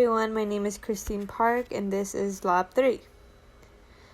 everyone, my name is Christine Park and this is Lab 3.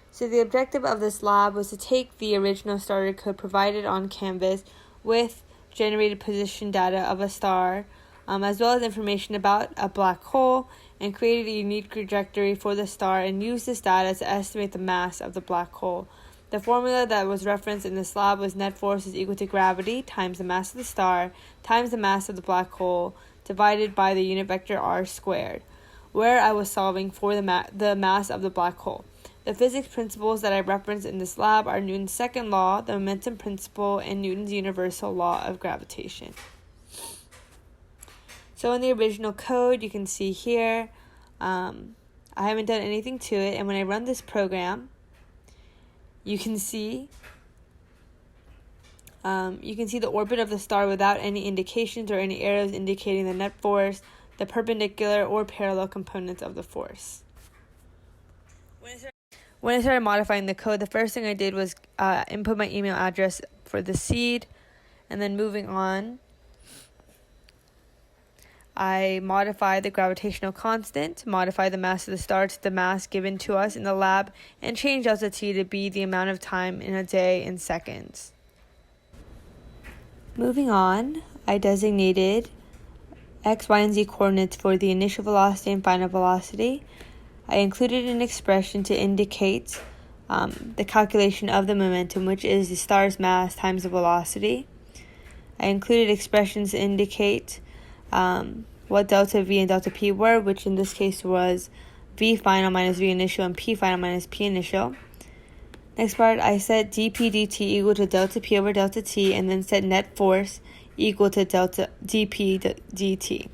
So the objective of this lab was to take the original starter code provided on Canvas with generated position data of a star, as well as information about a black hole, and created a unique trajectory for the star and use this data to estimate the mass of the black hole. The formula that was referenced in this lab was net force is equal to gravity times the mass of the star times the mass of the black hole divided by the unit vector r squared, where I was solving for the mass of the black hole. The physics principles that I referenced in this lab are Newton's second law, the momentum principle, and Newton's universal law of gravitation. So in the original code, you can see here, I haven't done anything to it, and when I run this program, you can see the orbit of the star without any indications or any arrows indicating the net force, the perpendicular or parallel components of the force. When I started modifying the code, the first thing I did was input my email address for the seed, and then moving on, I modified the gravitational constant, modified the mass of the star to the mass given to us in the lab, and changed delta t to be the amount of time in a day in seconds. Moving on, I designated x, y, and z coordinates for the initial velocity and final velocity. I included an expression to indicate the calculation of the momentum, which is the star's mass times the velocity. I included expressions to indicate what delta v and delta p were, which in this case was v final minus v initial and p final minus p initial. Next part, I set dp dt equal to delta p over delta t, and then set net force equal to delta dp dt.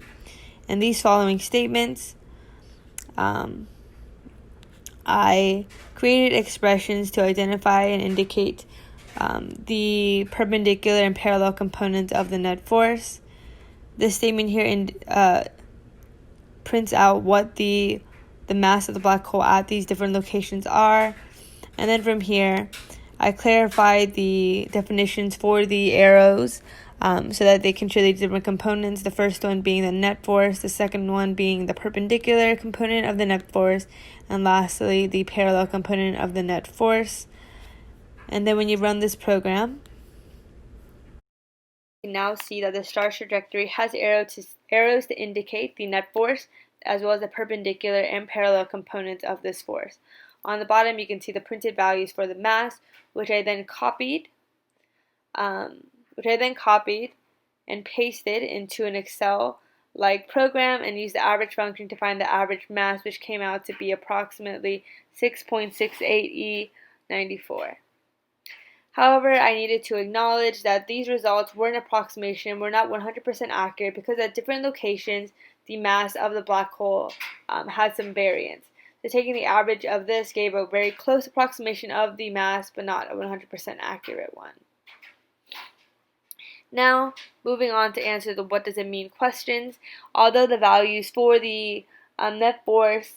And these following statements, I created expressions to identify and indicate the perpendicular and parallel components of the net force. This statement here prints out what the mass of the black hole at these different locations are. And then from here, I clarified the definitions for the arrows so that they can show the different components. The first one being the net force, the second one being the perpendicular component of the net force, and lastly, the parallel component of the net force. And then when you run this program, you can now see that the star's trajectory has arrows to indicate the net force, as well as the perpendicular and parallel components of this force. On the bottom, you can see the printed values for the mass, which I then copied and pasted into an Excel-like program and used the average function to find the average mass, which came out to be approximately 6.68 E94. However, I needed to acknowledge that these results were an approximation, were not 100% accurate, because at different locations, the mass of the black hole had some variance. So taking the average of this gave a very close approximation of the mass, but not a 100% accurate one. Now, moving on to answer the what does it mean questions. Although the values for the net force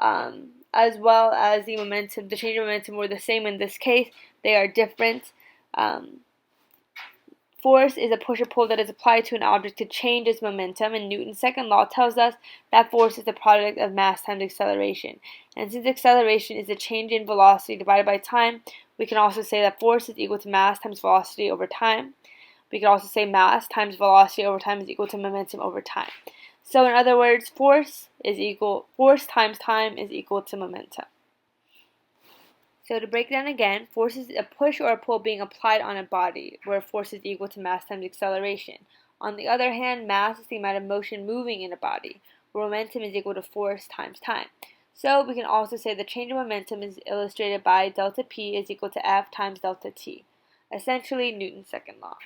as well as the momentum, the change of momentum were the same in this case, they are different. Force is a push or pull that is applied to an object to change its momentum, and Newton's second law tells us that force is the product of mass times acceleration. And since acceleration is the change in velocity divided by time, we can also say that force is equal to mass times velocity over time. We can also say mass times velocity over time is equal to momentum over time. So in other words, force times time is equal to momentum. So to break down again, force is a push or a pull being applied on a body, where force is equal to mass times acceleration. On the other hand, mass is the amount of motion moving in a body, where momentum is equal to force times time. So we can also say the change of momentum is illustrated by delta p is equal to F times delta t, essentially Newton's second law.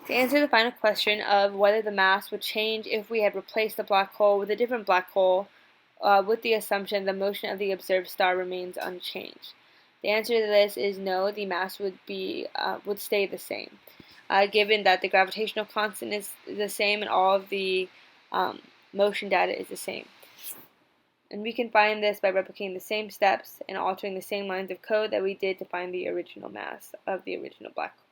To answer the final question of whether the mass would change if we had replaced the black hole with a different black hole, with the assumption the motion of the observed star remains unchanged. The answer to this is no, the mass would stay the same, given that the gravitational constant is the same and all of the motion data is the same. And we can find this by replicating the same steps and altering the same lines of code that we did to find the original mass of the original black hole.